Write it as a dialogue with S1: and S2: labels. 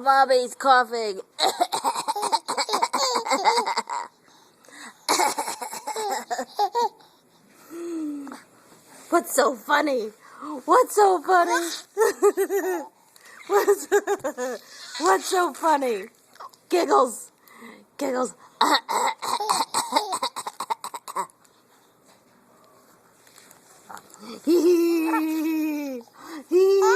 S1: Mommy's coughing. What's so funny? What's so funny? What's so funny? Giggles. Giggles. Hee hee hee.